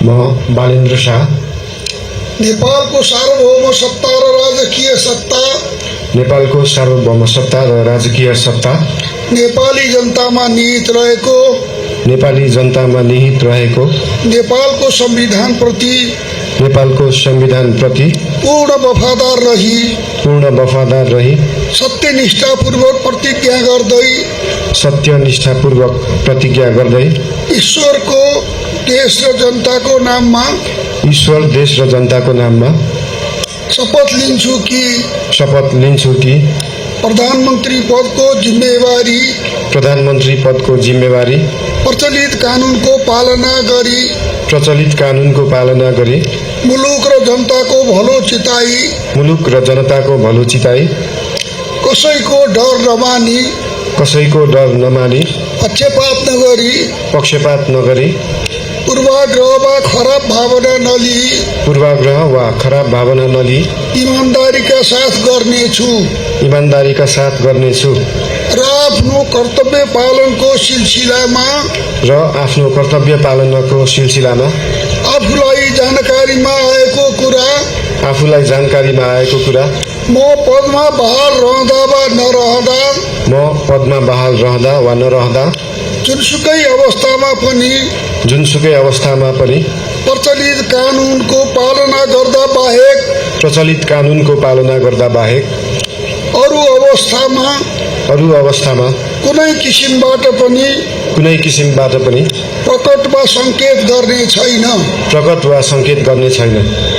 म बालेन्द्र शाह नेपालको सार्वभौम सत्ता र राजकीय सत्ता नेपालको सार्वभौम सत्ता र राजकीय सत्ता नेपाली जनतामा निहित रहेको नेपाली जनतामा निहित रहेको नेपालको संविधान प्रति पूर्ण वफादार रही सत्यनिष्ठापूर्वक प्रतिज्ञा गर्दै ईश्वर देश र जनताको नाममा शपथ लिन्छु कि प्रधानमन्त्री पदको जिम्मेवारी प्रचलित कानूनको पालना गरी मुलुक र जनताको भलो चिताई कसैको डर नमानी पक्षपात नगरी पूर्वाग्रह वा खराब भावना नलिई ईमानदारीका साथ गर्नेछु र आफ्नो कर्तव्य पालनको सिलसिलामा आफूलाई जानकारीमा आएको कुरा म पदमा बहाल रहँदा वा नरहँदा जुनसुकै अवस्थामा पनि प्रचलित कानूनको पालना गर्दा बाहेक अरू अवस्थामा कुनै किसिमबाट पनि प्रकट वा संकेत गर्ने छैन।